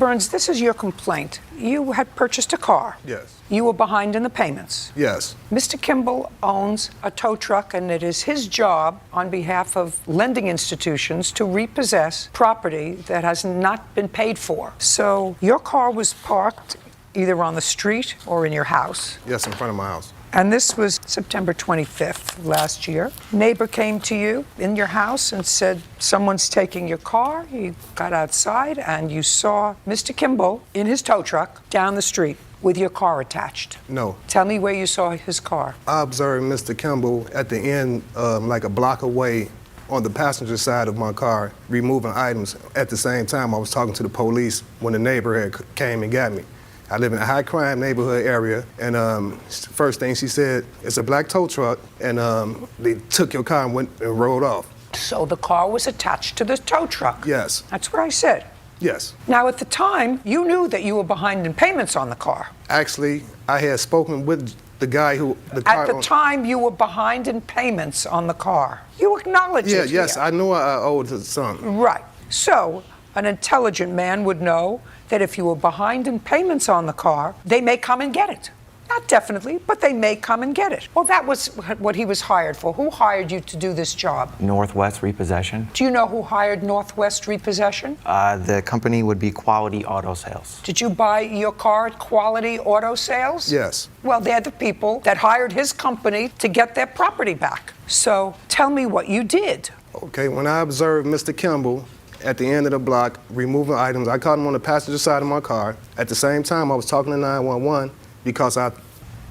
Burns, this is your complaint. You had purchased a car. Yes. You were behind in the payments. Yes. Mr. Kimball owns a tow truck, and it is his job on behalf of lending institutions to repossess property that has not been paid for. So your car was parked either on the street or in your house. Yes, in front of my house. And this was September 25th last year. Neighbor came to you in your house and said, someone's taking your car. You got outside and you saw Mr. Kimball in his tow truck down the street with your car attached. No. Tell me where you saw his car. I observed Mr. Kimball at the end, like a block away on the passenger side of my car, removing items. At the same time, I was talking to the police when the neighbor had came and got me. I live in a high crime neighborhood area, and first thing she said, it's a black tow truck, and they took your car and went and rolled off. So the car was attached to the tow truck? Yes. That's what I said. Yes. Now, at the time, you knew that you were behind in payments on the car. Actually, I had spoken with the guy who the car. At the time, you were behind in payments on the car. You acknowledge it. Yes, here. I knew I owed something. Right. So an intelligent man would know that if you were behind in payments on the car, they may come and get it. Not definitely, but they may come and get it. Well, that was what he was hired for. Who hired you to do this job? Northwest Repossession. Do you know who hired Northwest Repossession? The company would be Quality Auto Sales. Did you buy your car at Quality Auto Sales? Yes. Well, they're the people that hired his company to get their property back. So tell me what you did. Okay, when I observed Mr. Kimball at the end of the block removing items, I caught him on the passenger side of my car. At the same time, I was talking to 911 because I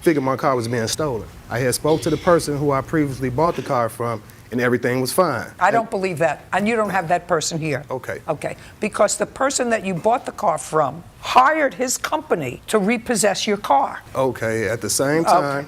figured my car was being stolen. I had spoke to the person who I previously bought the car from, and everything was fine. I don't believe that, and you don't have that person here. Okay. Okay, because the person that you bought the car from hired his company to repossess your car. Okay, at the same time. Okay.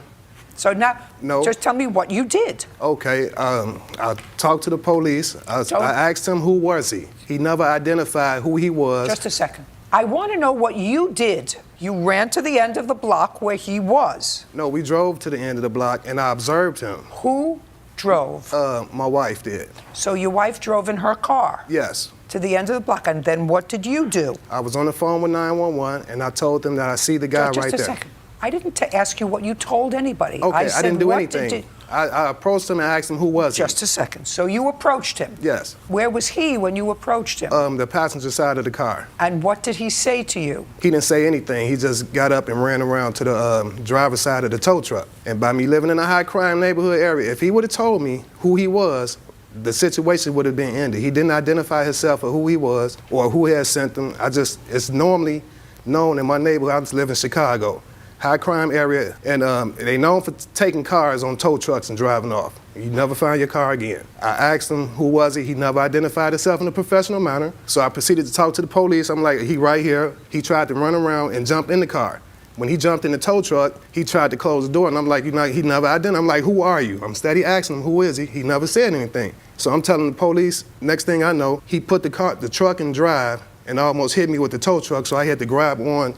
So now, No. just tell me what you did. Okay, I talked to the police. I asked him who was he. He never identified who he was. Just a second. I want to know what you did. You ran to the end of the block where he was. No, we drove to the end of the block, and I observed him. Who drove? My wife did. So your wife drove in her car? Yes. To the end of the block, and then what did you do? I was on the phone with 911, and I told them that I see the guy right there. Just a second. I didn't ask you what you told anybody. Okay, I didn't do anything. Did I approached him and asked him who was he. Just a second. So you approached him? Yes. Where was he when you approached him? The passenger side of the car. And what did he say to you? He didn't say anything. He just got up and ran around to the driver's side of the tow truck. And by me living in a high crime neighborhood area, if he would have told me who he was, the situation would have been ended. He didn't identify himself or who he was or who had sent him. It's normally known in my neighborhood. I just live in Chicago. High crime area, and they known for taking cars on tow trucks and driving off. You never find your car again. I asked him who was he. He never identified himself in a professional manner. So I proceeded to talk to the police. I'm like, he right here. He tried to run around and jump in the car. When he jumped in the tow truck, he tried to close the door, and I'm like, he never identified. I'm like, who are you? I'm steady asking him, who is he? He never said anything. So I'm telling the police, next thing I know, he put the truck in drive and almost hit me with the tow truck, so I had to grab on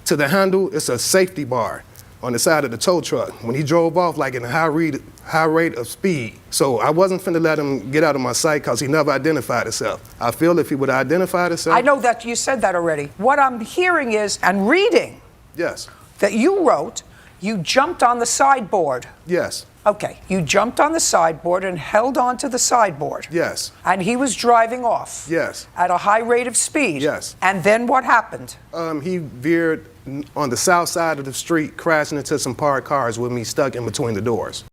to the handle. It's a safety bar on the side of the tow truck. When he drove off like in a high rate of speed. So I wasn't finna let him get out of my sight because he never identified himself. I feel if he would have identified himself. I know that you said that already. What I'm hearing is, and reading, Yes. that you wrote, you jumped on the sideboard. Yes. Okay, you jumped on the sideboard and held onto the sideboard. Yes. And he was driving off. Yes. At a high rate of speed. Yes. And then what happened? He veered on the south side of the street, crashing into some parked cars with me stuck in between the doors.